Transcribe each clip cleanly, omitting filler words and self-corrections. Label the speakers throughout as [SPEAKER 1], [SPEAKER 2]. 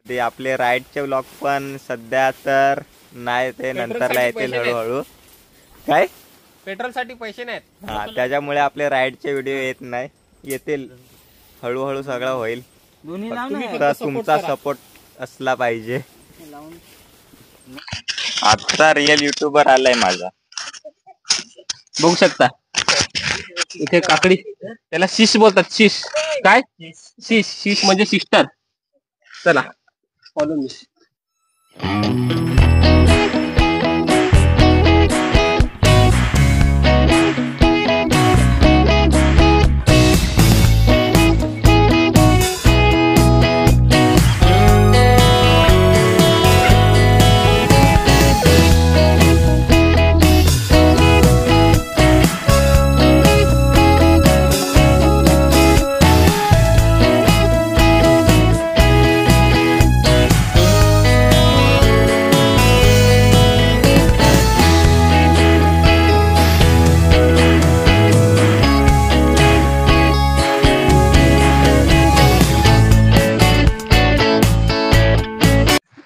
[SPEAKER 1] ते आपले राईडचे व्लॉग पण सध्या तर नाही, ते नंतरला येतील हळूहळू. काय
[SPEAKER 2] पेट्रोल साठी पैसे नाहीत,
[SPEAKER 1] हा, त्याच्यामुळे आपले राईडचे व्हिडिओ येत नाही, येतील हळूहळू, सगळं होईल. तुमचा सपोर्ट असला पाहिजे. आता रिअल युट्यूबर आलाय माझा,
[SPEAKER 2] बघू शकता. इथे काकडी, त्याला शिश बोलतात. शिश काय? शिश, शिश म्हणजे सिस्टर. चला फॉलो मी.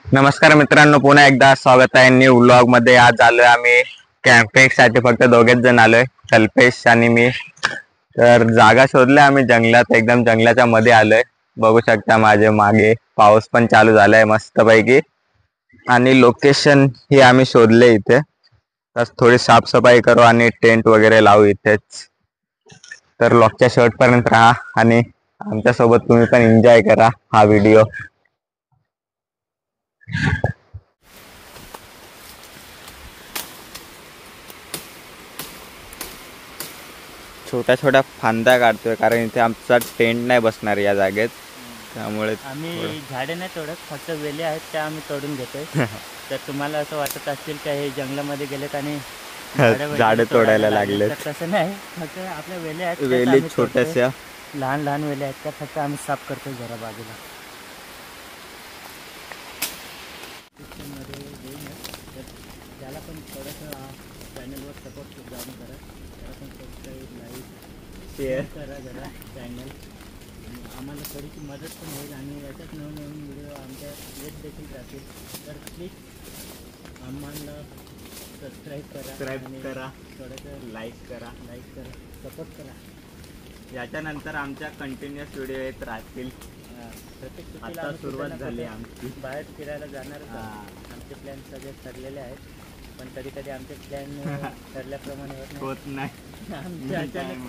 [SPEAKER 1] नमस्कार मित्रांनो, पुन्हा एकदा स्वागत आहे न्यू व्लॉग मध्ये. आज आलोय आम्ही कॅम्पिंग साठी, फक्त दोघेच जण आलोय, कल्पेश आणि मी. तर जागा शोधल्या आम्ही जंगलात, एकदम जंगलाच्या मध्ये आलोय. बघू शकता माझे मागे पाऊस पण चालू झालाय मस्त पैकी. आणि लोकेशन ही आम्ही शोधले इथे. बस थोडी साफसफाई करू आणि टेंट वगैरे लावू इथेच. तर व्लॉगच्या शेवट पर्यंत राहा आणि आमच्या सोबत तुम्ही पण एन्जॉय करा हा व्हिडिओ. छोट्या छोट्या फांद्या काढतोय, कारण इथे आमचा टेंट नाही बसणार या जागेत, त्यामुळे
[SPEAKER 3] आम्ही झाडे नाही तोडत, फक्त वेली आहेत त्या आम्ही तोडून घेतोय. तर तुम्हाला असं वाटत असतील का हे जंगलामध्ये गेलेत आणि
[SPEAKER 1] झाडे तोडायला लागले,
[SPEAKER 3] तर तसं नाही. फक्त आपल्या वेली आहेत,
[SPEAKER 1] वेली छोट्याशा
[SPEAKER 3] लहान लहान वेली आहेत, त्या फक्त आम्ही साफ करतोय जरा बाजूला. त्याला पण थोडंसं चॅनलवर सपोर्ट जाऊन करा, त्याला पण सबस्क्राईब, लाईक, शेअर करा जरा चॅनल. आम्हाला थोडीशी मदत पण होईल आणि याच्यात नवीन व्हिडिओ आमच्या येत देखील राहतील. तर प्लीज आम्हाला सबस्क्राईब करा, थोडंसं लाईक करा, सपोर्ट करा.
[SPEAKER 1] याच्यानंतर आमच्या कंटिन्युअस व्हिडिओ येत राहतील.
[SPEAKER 3] प्रत्येक
[SPEAKER 1] आता सुरुवात झाली आमची,
[SPEAKER 3] बाहेर फिरायला जाणार. आमचे प्लॅन सगळे ठरलेले आहेत, पण कधी कधी आमचे प्लॅन ठरल्याप्रमाणे होत नाही. आमच्या अचानक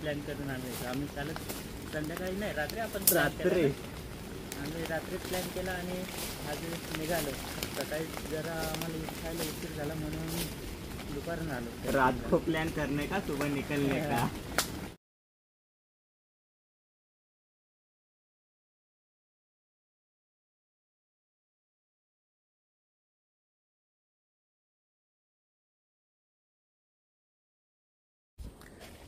[SPEAKER 3] प्लॅन करून आणायचं. आम्ही चालत संध्याकाळी नाही, रात्री आम्ही रात्री प्लॅन केला आणि आज निघालो. सकाळी जरा आम्हाला खायला उशीर झाला म्हणून दुपारून आलो.
[SPEAKER 1] रात को प्लॅन करणे का सुबह निकलने का.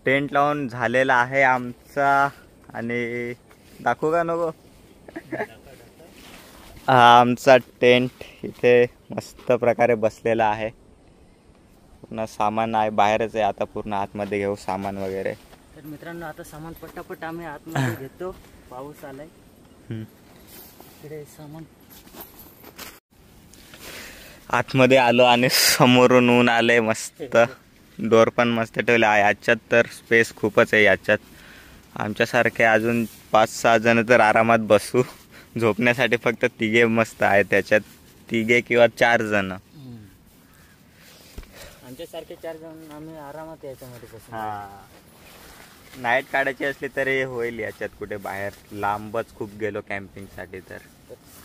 [SPEAKER 1] टेंट लावून झालेला आहे आमचा, आणि दाखवू का नको. हा आमचा टेंट इथे मस्त प्रकारे बसलेला आहे. पूर्ण सामान आहे, बाहेरच आहे आता, पूर्ण आतमध्ये घेऊ सामान वगैरे.
[SPEAKER 3] तर मित्रांनो, आता सामान पटापट आम्ही आतमध्ये घेतो. पाऊस आलाय, इकडे सामान
[SPEAKER 1] आतमध्ये आलो आणि समोरून ऊन आलंय मस्त. डोर पण मस्त ठेवले आहे. याच्यात तर स्पेस खूपच आहे. याच्यात आमच्यासारखे अजून 5-6 जण तर आरामात बसू. झोपण्यासाठी फक्त 3 मस्त आहे, त्याच्यात 3 किंवा 4 जण.
[SPEAKER 3] आमच्यासारखे 4 जण आम्ही आरामात याच्यामध्ये बसू.
[SPEAKER 1] नाईट काढायची असली तरी होईल याच्यात. कुठे बाहेर लांबच खूप गेलो कॅम्पिंग साठी तर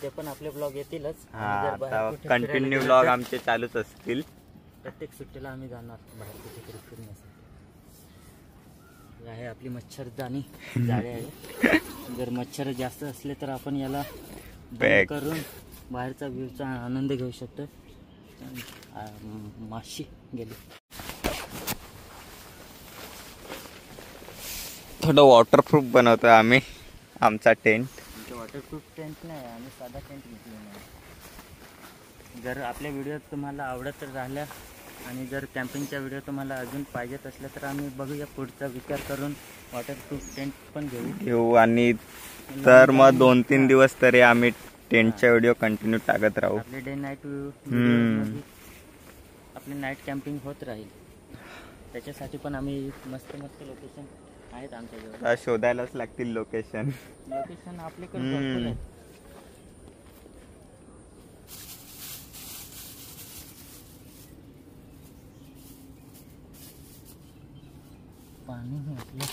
[SPEAKER 3] ते पण आपले ब्लॉग येतीलच.
[SPEAKER 1] आता कंटिन्यू ब्लॉग आमचे चालूच असतील.
[SPEAKER 3] प्रत्येक सुट्टीला आम्ही जाणार बाहेर कुठेतरी फिरण्यासाठी. आहे आपली मच्छरदाणी जाळे आहे. जर मच्छर जास्त असले तर आपण याला बंद करून बाहेरचा व्ह्यूचा आनंद घेऊ शकतो. माशी गेली.
[SPEAKER 1] थोडं वॉटरप्रूफ बनवतो आम्ही आमचा टेंट.
[SPEAKER 3] वॉटरप्रूफ टेंट नाही, आम्ही साधा टेंट घेतलेला नाही. जर आपल्या व्हिडिओ तुम्हाला आवडत राहिल्या आणि जर कॅम्पिंगच्या व्हिडिओ तुम्हाला अजून पाहिजेत असल्या तर आम्ही बघूया, पुढचा विचार करून वॉटरप्रूफ टेंट पण घेऊ.
[SPEAKER 1] आणि तर मग 2-3 दिवस तरी आम्ही टेंटचा व्हिडिओ कंटिन्यू टाकत राहू.
[SPEAKER 3] आपले डे नाईट आपले नाईट कॅम्पिंग होत राहील. त्याच्यासाठी पण आम्ही मस्त मस्त लोकेशन आहेत आमच्याजवळ.
[SPEAKER 1] आता शोधायलाच लागतील लोकेशन.
[SPEAKER 3] लोकेशन आपल्याकडे भरपूर आहेत. पाणी आपलं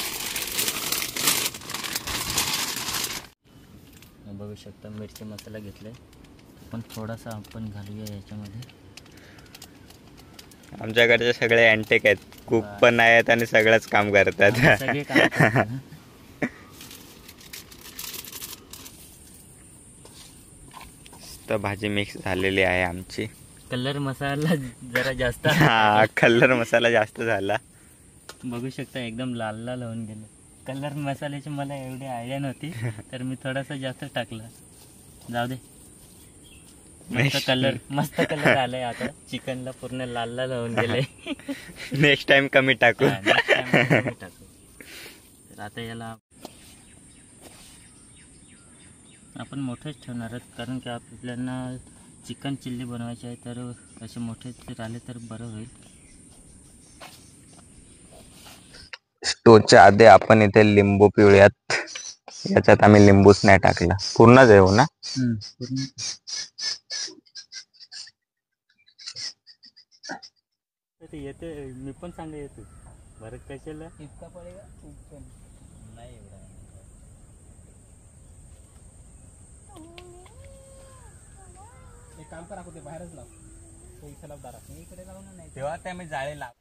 [SPEAKER 3] बघू शकता. मिरची मसाला घेतलाय, पण थोडासा आपण घालूया याच्यामध्ये.
[SPEAKER 1] आमच्याकडचे सगळे अँटेक आहेत, कुक पण आहेत आणि सगळंच काम करतात.
[SPEAKER 3] सगळे काम करतात.
[SPEAKER 1] तर भाजी मिक्स झालेली आहे आमची.
[SPEAKER 3] कलर मसाला जरा जास्त.
[SPEAKER 1] हा, कलर मसाला जास्त झाला.
[SPEAKER 3] बघू शकता एकदम लाल लाल होऊन गेलं. कलर मसाल्याची मला एवढी आयडिया नव्हती, तर मी थोडासा जास्त टाकला. जाऊ दे. मस्त कलर आलाय. आता चिकनला पूर्ण लाल लाल होऊन गेले.
[SPEAKER 1] नेक्स्ट टाइम कमी टाकू.
[SPEAKER 3] तर आता याला आपण मोठेच ठेवणार आहोत, कारण की आपल्याला चिकन चिल्ली बनवायची आहे. तर असे मोठे राहिले तर बरं होईल.
[SPEAKER 1] स्टोवच्या आधी आपण इथे लिंबू पिळूयात. याच्यात आम्ही लिंबूच नाही टाकला. पूर्णच आहे हो ना.
[SPEAKER 3] येते मी पण सांगा येतो बरं. कशाला इतका पडेगा नाही एवढा.
[SPEAKER 2] एक काम करा, कुठे बाहेरच लाव. तो इथे लाव दारात. मी इकडे जाऊ ना. नाही
[SPEAKER 1] तेव्हा ते आम्ही जाळे लाव.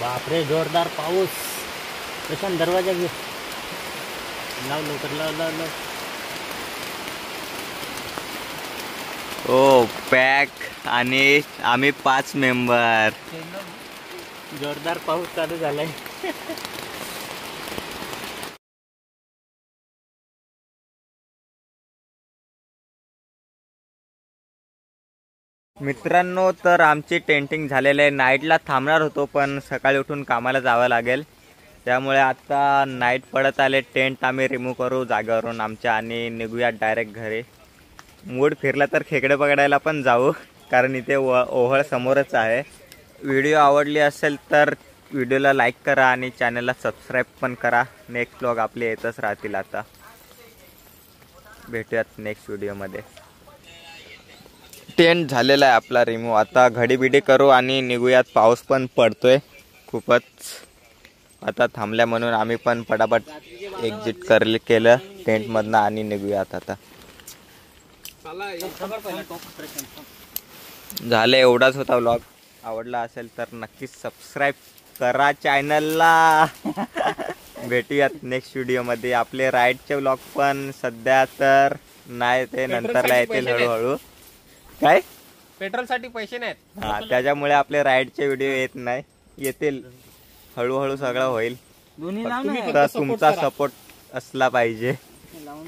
[SPEAKER 3] बापरे, जोरदार पाऊस. प्रशांत दरवाजा घे. लाव लवकर, लाव लाव लाव.
[SPEAKER 1] ओ पॅक. आणि आम्ही 5 मेंबर.
[SPEAKER 3] जोरदार पाऊस चालू झालाय.
[SPEAKER 1] मित्रांनो, तर आमची टेंटिंग झालेली आहे. नाईटला थांबणार होतो, पण सकाळी उठून कामाला जावं लागेल. त्यामुळे आता नाईट पडत आले. टेंट आम्ही रिमूव्ह करू जागेवरून आमच्या आणि निघूया डायरेक्ट घरी. मूड फिरला तर खेकडे पकडायला पण जाऊ, कारण इथे ओहळ समोरच आहे. व्हिडिओ आवडली असेल तर व्हिडिओला लाईक करा आणि चॅनलला सबस्क्राईब पण करा. नेक्स्ट व्लॉग आपले येतच राहतील. आता भेटूयात नेक्स्ट व्हिडिओमध्ये. टेंट झालेला आहे आपला रिमूव्ह. आता घडीबिडी करू आणि निघूयात. पाऊस पण पडतोय खूपच. आता थांबल्या म्हणून आम्ही पण पटापट एक्झिट केलं टेंटमधनं आणि निघूयात आता. झालं, एवढाच होता व्लॉग. आवडला असेल तर नक्कीच सबस्क्राईब करा चॅनलला. भेटूयात नेक्स्ट व्हिडिओमध्ये. आपले राईडचे व्लॉग पण सध्या तर नाही, ते नंतरला येतील हळूहळू. काय
[SPEAKER 2] पेट्रोल साठी पैसे नाहीत.
[SPEAKER 1] हा, त्याच्यामुळे आपले राईडचे व्हिडिओ येत नाही. येतील हळूहळू, सगळं होईल.
[SPEAKER 3] दोन्ही लाव ना.
[SPEAKER 1] तर तुमचा सपोर्ट असला पाहिजे.
[SPEAKER 3] लावून